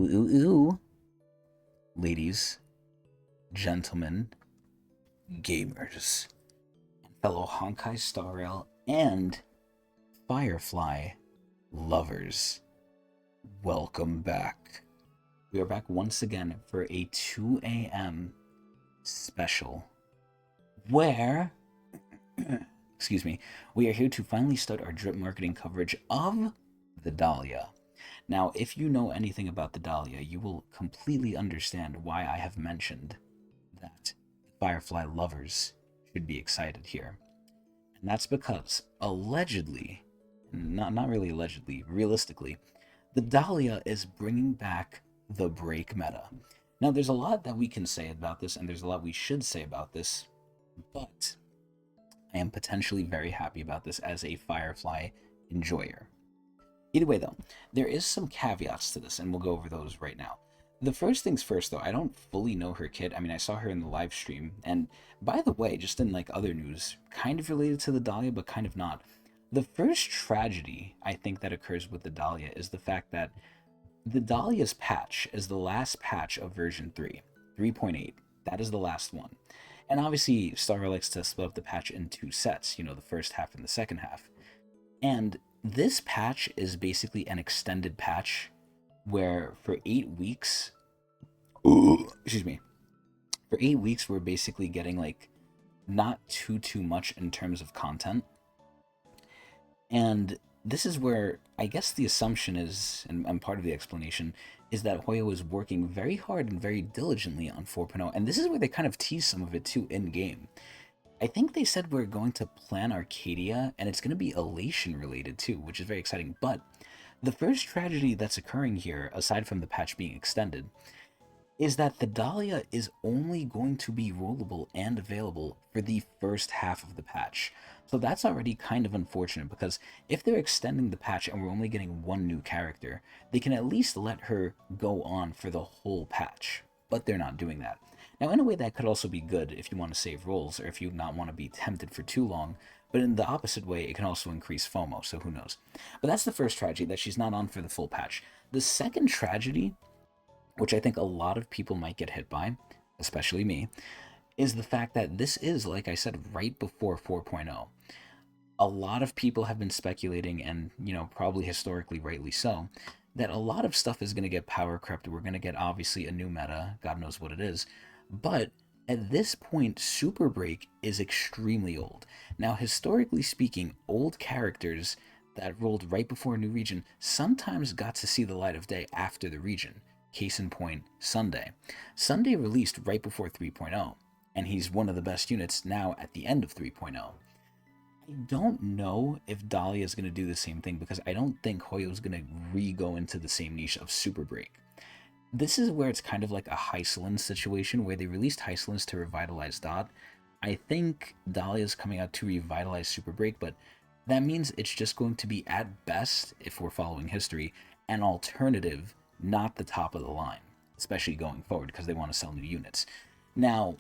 Ooh, ooh, ladies, gentlemen, gamers, fellow Honkai Star Rail and Firefly lovers. Welcome back. We are back once again for a 2 a.m. special where, excuse me, we are here to finally start our drip marketing coverage of the Dahlia. Now, if you know anything about the Dahlia, you will completely understand why I have mentioned that Firefly lovers should be excited here. And that's because allegedly, not really allegedly, realistically, the Dahlia is bringing back the break meta. Now, there's a lot that we can say about this, and there's a lot we should say about this, but I am potentially very happy about this as a Firefly enjoyer. Either way, though, there is some caveats to this, and we'll go over those right now. The first things first, though, I don't fully know her kid. I mean, I saw her in the live stream, and by the way, just in like other news, kind of related to the Dahlia, but kind of not. The first tragedy I think that occurs with the Dahlia is the fact that the Dahlia's patch is the last patch of version 3, 3.8. That is the last one. And obviously, Star likes to split up the patch in two sets, the first half and the second half. And this patch is basically an extended patch where for 8 weeks, excuse me, for 8 weeks we're basically getting like not too much in terms of content. And this is where I guess the assumption is, and part of the explanation, is that Hoyo is working very hard and very diligently on 4.0, and this is where they kind of tease some of it too in game. I think they said we're going to plan Arcadia, and it's going to be Elation related too, which is very exciting. But the first tragedy that's occurring here, aside from the patch being extended, is that the Dahlia is only going to be rollable and available for the first half of the patch. So that's already kind of unfortunate, because if they're extending the patch and we're only getting one new character, they can at least let her go on for the whole patch. But they're not doing that. Now, in a way, that could also be good if you want to save rolls, or if you not want to be tempted for too long, but in the opposite way, it can also increase FOMO, so who knows. But that's the first tragedy, that she's not on for the full patch. The second tragedy, which I think a lot of people might get hit by, especially me, is the fact that this is, like I said, right before 4.0. A lot of people have been speculating, and, probably historically rightly so, that a lot of stuff is going to get power crept. We're going to get, obviously, a new meta, God knows what it is, but at this point, Super Break is extremely old. Now, historically speaking, old characters that rolled right before a new region sometimes got to see the light of day after the region. Case in point, Sunday. Sunday released right before 3.0, and he's one of the best units now at the end of 3.0. I don't know if Dahlia is going to do the same thing, because I don't think Hoyo is going to re-go into the same niche of Super Break. This is where it's kind of like a Hyceland situation, where they released Hycelands to revitalize Dot. I think Dahlia is coming out to revitalize Super Break, but that means it's just going to be, at best, if we're following history, an alternative, not the top of the line, especially going forward, because they want to sell new units. Now,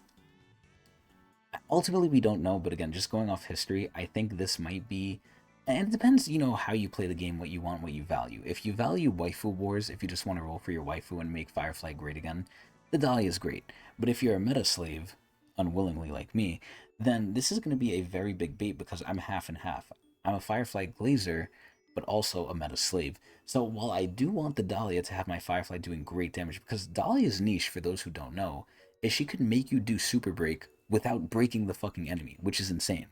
ultimately we don't know, but again, just going off history, I think this might be, and it depends, how you play the game, what you want, what you value. If you value waifu wars, if you just want to roll for your waifu and make Firefly great again, the Dahlia is great. But if you're a meta slave, unwillingly like me, then this is going to be a very big bait, because I'm half and half. I'm a Firefly glazer, but also a meta slave. So while I do want the Dahlia to have my Firefly doing great damage, because Dahlia's niche, for those who don't know, is she could make you do Super Break without breaking the fucking enemy, which is insane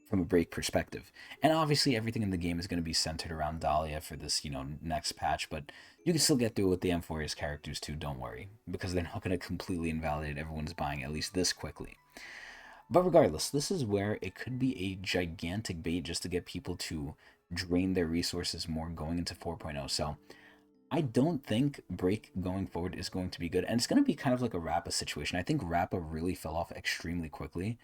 from a break perspective. And obviously everything in the game is going to be centered around Dahlia for this, next patch, but you can still get through it with the M4's characters too, don't worry, because they're not going to completely invalidate everyone's buying at least this quickly. But regardless, this is where it could be a gigantic bait just to get people to drain their resources more going into 4.0. So I don't think Break going forward is going to be good, and it's going to be kind of like a Rappa situation. I think Rappa really fell off extremely quickly,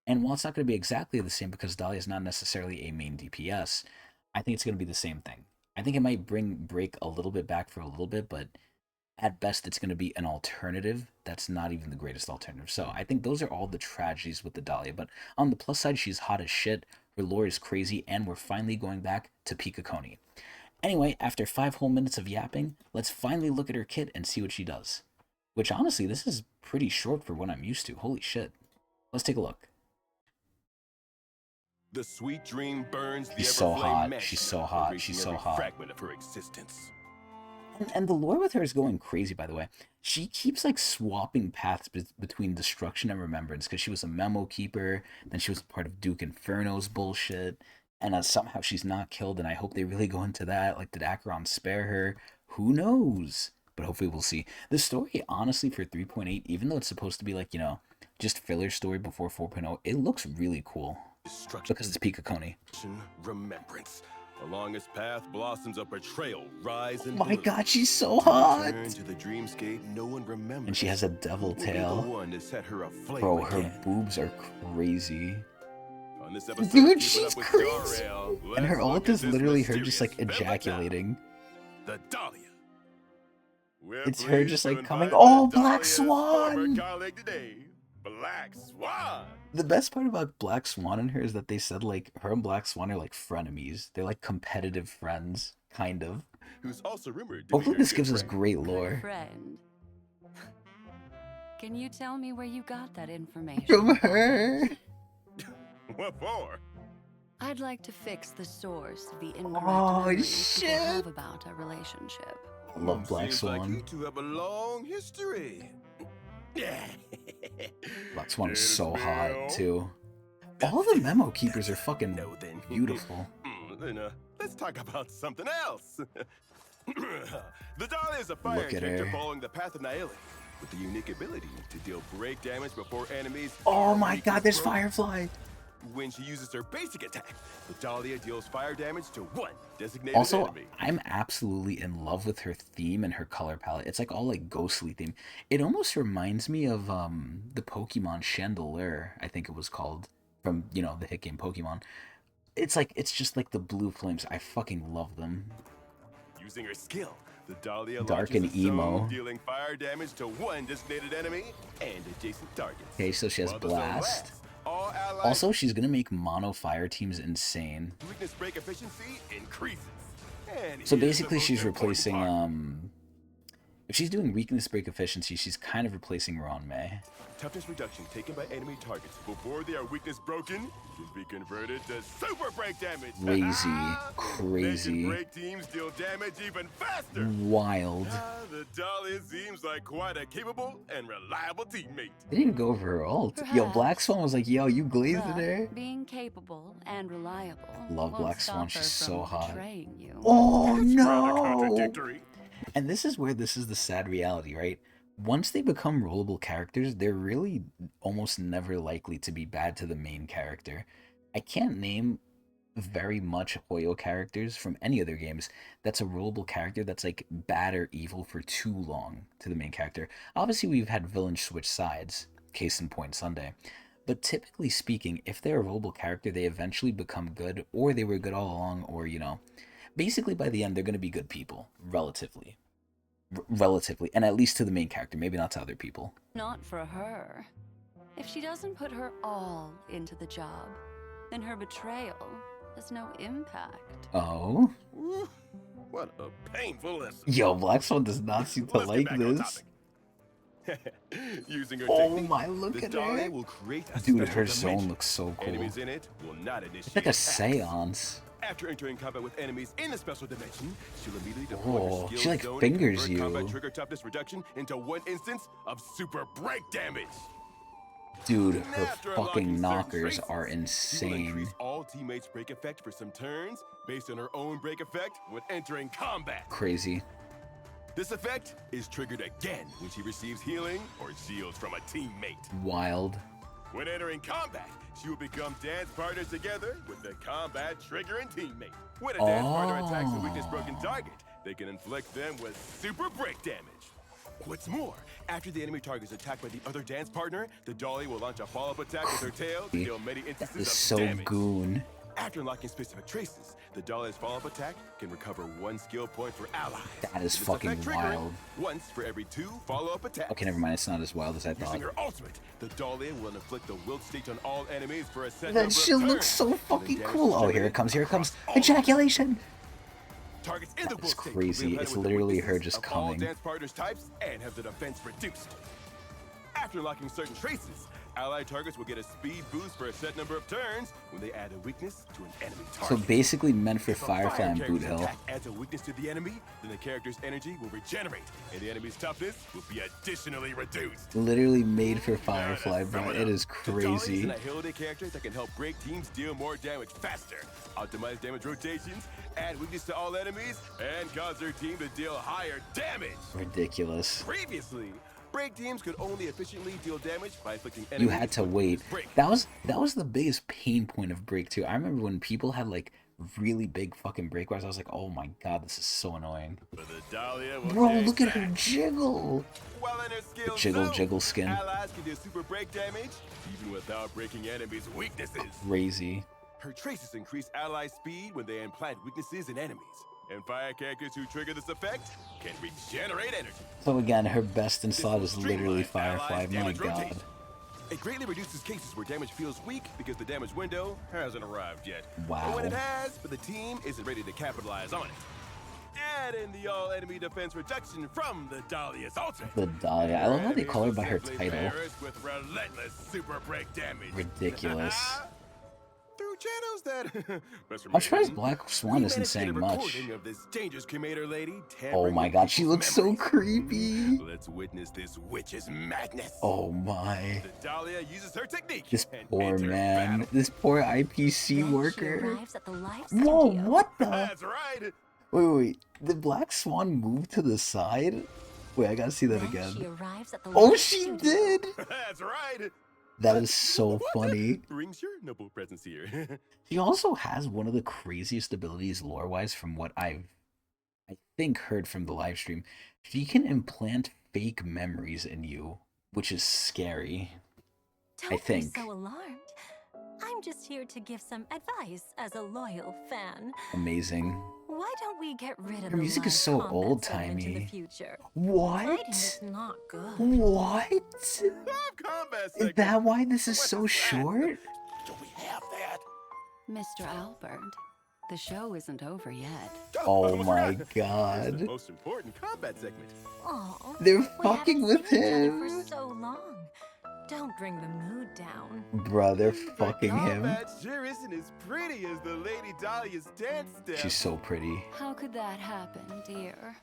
and while it's not going to be exactly the same, because Dahlia is not necessarily a main DPS, I think it's going to be the same thing. I think it might bring Break a little bit back for a little bit, but at best it's going to be an alternative that's not even the greatest alternative. So I think those are all the tragedies with the Dahlia, but on the plus side, she's hot as shit, her lore is crazy, and we're finally going back to Pika Koni. Anyway, after 5 whole minutes of yapping, let's finally look at her kit and see what she does. Which, honestly, this is pretty short for what I'm used to. Holy shit. Let's take a look. The sweet dream burns the She's so hot. Everflame She's so hot. She's so hot. Fragment of her existence. And the lore with her is going crazy, by the way. She keeps, like, swapping paths between destruction and remembrance, because she was a memo keeper, then she was part of Duke Inferno's bullshit, and somehow she's not killed, and I hope they really go into that. Like, did Acheron spare her? Who knows? But hopefully we'll see. The story, honestly, for 3.8, even though it's supposed to be, like, you know, just filler story before 4.0, it looks really cool. Because it's Pikakoni. Remembrance. Along its path, blossoms of betrayal rise and my god, she's so hot! To the dreamscape no one remembers. And she has a devil tail. Bro, her boobs are crazy. Dude, she's crazy! And her ult is literally her just like ejaculating. The Dhalia. It's her just like coming. Oh, Black Swan! Black Swan! The best part about Black Swan in her is that they said, like, her and Black Swan are, like, frenemies. They're, like, competitive friends, kind of. Who's also rumored to hopefully this gives us great lore. Friend. Can you tell me where you got that information? From her! What for? I'd like to fix the source of the incorrect memories people have about our relationship. I love Black Swan. Like you two have a long history. Black Swan is so hot, too. All the memo keepers are fucking beautiful. Let's talk about something else. The Dhalia is a fire character following the path of Naeli, with the unique ability to deal break damage before enemies. Oh my god, there's Firefly! When she uses her basic attack, the Dhalia deals fire damage to one designated enemy. I'm absolutely in love with her theme and her color palette. It's like all like ghostly theme. It almost reminds me of the Pokemon Chandelier, I think it was called, from, you know, the hit game Pokemon. It's like, it's just like the blue flames. I fucking love them. Using her skill, the Dhalia dark and emo, dealing fire damage to one designated enemy and adjacent targets. Okay, so she has Blast. Also, she's gonna make mono fire teams insane. Weakness break efficiency increases. So basically, she's replacing if she's doing weakness break efficiency, she's kind of replacing Ron May. Toughness reduction taken by enemy targets before they are weakness broken can be converted to super break damage. Crazy. Break teams deal damage even faster. Wild. The Dhalia seems like quite a capable and reliable teammate. They didn't go over her ult. Perhaps, yo, Black Swan was like, yo, you glazed it there. Being capable and reliable. Love Black Swan. She's so hot. You. Oh no! And this is where this is the sad reality, right? Once they become rollable characters, they're really almost never likely to be bad to the main character. I can't name very much Hoyo characters from any other games that's a rollable character that's like bad or evil for too long to the main character. Obviously, we've had villains switch sides, case in point Sunday. But typically speaking, if they're a rollable character, they eventually become good, or they were good all along, or, you know, basically by the end, they're going to be good people, relatively, and at least to the main character, maybe not to other people. Not for her. If she doesn't put her all into the job, then her betrayal has no impact. Oh? Ooh, what a painful lesson. Yo, Black Swan does not seem to like this. Using her technique, my, look at her. Will create a dude, her zone looks so cool. Enemies in it will not initiate it's like a seance. After entering combat with enemies in the special dimension, she'll immediately deploy her skill she like zone fingers and you. combat trigger toughness reduction into one instance of super break damage. Dude, her fucking knockers are insane. Increase all teammates' break effect for some turns based on her own break effect when entering combat. Crazy. This effect is triggered again when she receives healing or shields from a teammate. Wild. When entering combat, she will become dance partners together with the combat triggering teammate. When a dance partner attacks a weakness broken target, they can inflict them with super break damage. What's more, after the enemy target is attacked by the other dance partner, the Dhalia will launch a follow-up attack with her tail to deal many instances of damage. Goon. After unlocking specific traces, the Dhalia's follow-up attack can recover one skill point for allies. That is fucking wild. Once for every 2 follow-up attacks. Okay, never mind. It's not as wild as I thought. Using her ultimate, the Dhalia will inflict the wilt stage on all enemies for a set that shit looks so fucking cool. Oh, here it comes. Here it comes. Ejaculation. Targets in the That is world crazy. It's literally her just of all coming. dance partners types and have the defense reduced. After unlocking certain traces, allied targets will get a speed boost for a set number of turns when they add a weakness to an enemy target. So basically meant for If a Firefly and character's Boot Hill. attack adds a weakness to the enemy, then the character's energy will regenerate, and the enemy's toughness will be additionally reduced. Literally made for Firefly, Now to sum bro. it It up, is Dhalia is crazy. an agility character that can help break teams deal more damage faster, optimize damage rotations, add weakness to all enemies, and cause their team to deal higher damage. Ridiculous. Previously, break teams could only efficiently deal damage by inflicting You enemies had to with wait. break. That was the biggest pain point of Break 2. I remember when people had like really big fucking break bars, I was like, oh my god, this is so annoying. But the Dhalia will Bro, change look at her that. jiggle. While in her skill Jiggle, zone, jiggle skin. allies can do super break damage even without breaking enemies' weaknesses. Crazy. Her traces increase ally speed when they implant weaknesses in enemies. And fire characters who trigger this effect can regenerate energy. So again, her best in This slot will is literally streamline Firefly. allies' My damage god. rotation. It greatly reduces cases where damage feels weak because the damage window hasn't arrived yet. Wow. But when it has, but the team isn't ready to capitalize on it. Add in the all enemy defense reduction from the Dhalia's ultimate. The Dahlia. I love how they call her by her Simply title. bears with relentless super break damage. Ridiculous. Through channels that I'm surprised Black Swan isn't saying much. Of this dangerous cremator lady Oh my god, she looks so creepy. Let's witness this witch's madness. Oh my. The Dhalia uses her technique. This and poor enters man. battle. This poor IPC Then she worker. arrives at the live Whoa, studio. what the? That's right. Wait. Did Black Swan move to the side? Wait, I gotta see that Then she again. arrives at the Oh, live she studio. did! That's right. That is so funny. Brings your noble presence here. She also has one of the craziest abilities lore-wise from what I think heard from the live stream. She can implant fake memories in you, which is scary. Don't I think. be so alarmed. I'm just here to give some advice as a loyal fan. Amazing. Why don't we get rid of Her the music is live so combat old-timey. segment in the future? Fighting What? is not good. What? Combat Is segment. that why this is What so that? short? Do we have that? Mr. Albert, the show isn't over yet. Oh I my forgot. It's god. the most important combat segment. Aw, They're we fucking haven't with seen each other him. For so long. Don't bring the mood down. Bruh, they're The fucking him. combat sure isn't as pretty as the Lady Dahlia's dance step. She's so pretty. How could that happen, dear?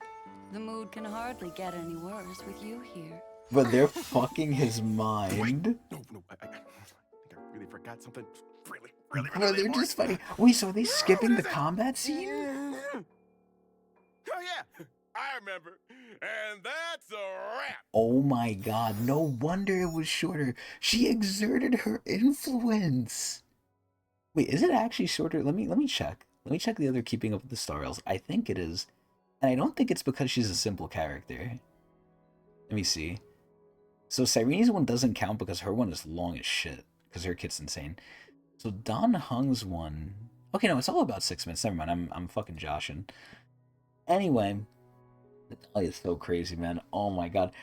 The mood can hardly get any worse with you here. But they're fucking his mind. No, I think I really forgot something really Bro, they're just fighting. Wait, so are they skipping the combat scene? Oh yeah, I remember. And that's a wrap. Oh my god, no wonder it was shorter. She exerted her influence. Wait, is it actually shorter? Let me check. Let me check the other Keeping Up with the Star Rails. I think it is. And I don't think it's because she's a simple character. Let me see. So Cyrene's one doesn't count because her one is long as shit. Because her kit's insane. So Don Hung's one... Okay, no, it's all about 6 minutes. Never mind, I'm fucking joshing. Anyway... It's so crazy, man. Oh my god.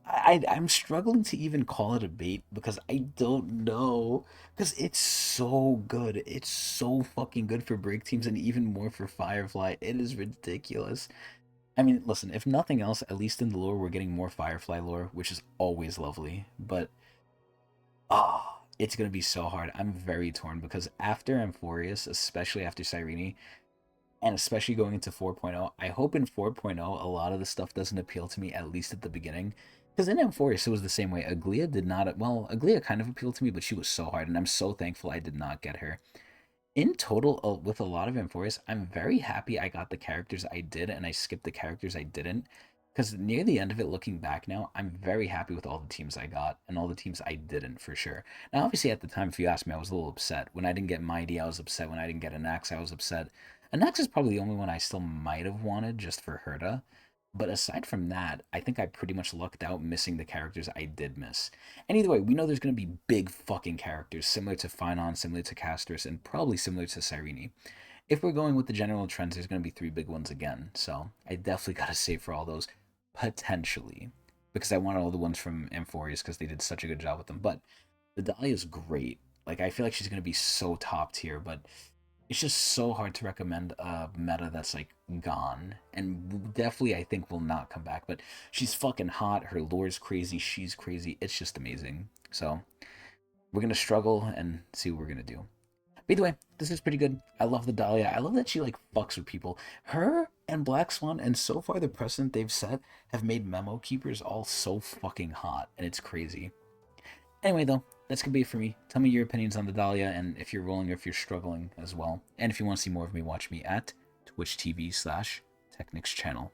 I'm struggling to even call it a bait because I don't know. Because it's so good. It's so fucking good for break teams and even more for Firefly. It is ridiculous. I mean, listen, if nothing else, at least in the lore, we're getting more Firefly lore, which is always lovely. But, it's going to be so hard. I'm very torn because after Amphorius, especially after Cyrene, and especially going into 4.0, I hope in 4.0 a lot of the stuff doesn't appeal to me, at least at the beginning. Because in Amphorius it was the same way. Aglia did not, well, Aglia kind of appealed to me, but she was so hard, and I'm so thankful I did not get her. In total, with a lot of Amphorius, I'm very happy I got the characters I did, and I skipped the characters I didn't. Because near the end of it, looking back now, I'm very happy with all the teams I got, and all the teams I didn't, for sure. Now, obviously, at the time, if you ask me, I was a little upset. When I didn't get Mighty, I was upset. When I didn't get Anax, I was upset. Anax is probably the only one I still might have wanted just for Herta. But aside from that, I think I pretty much lucked out missing the characters I did miss. And either way, we know there's going to be big fucking characters, similar to Phynon, similar to Castris, and probably similar to Cyrene. If we're going with the general trends, there's going to be 3 big ones again. So I definitely got to save for all those, potentially. Because I wanted all the ones from Amphorius because they did such a good job with them. But the Dhalia is great. Like, I feel like she's going to be so top tier, but it's just so hard to recommend a meta that's like gone, and definitely I think will not come back. But she's fucking hot. Her lore's crazy. She's crazy. It's just amazing. So we're gonna struggle and see what we're gonna do. But either way, this is pretty good. I love the Dahlia. I love that she like fucks with people. Her and Black Swan, and so far the precedent they've set have made memo keepers all so fucking hot, and it's crazy. Anyway, though, that's gonna be it for me. Tell me your opinions on the Dahlia, and if you're rolling or if you're struggling as well. And if you want to see more of me, watch me at Twitch TV/Technics channel.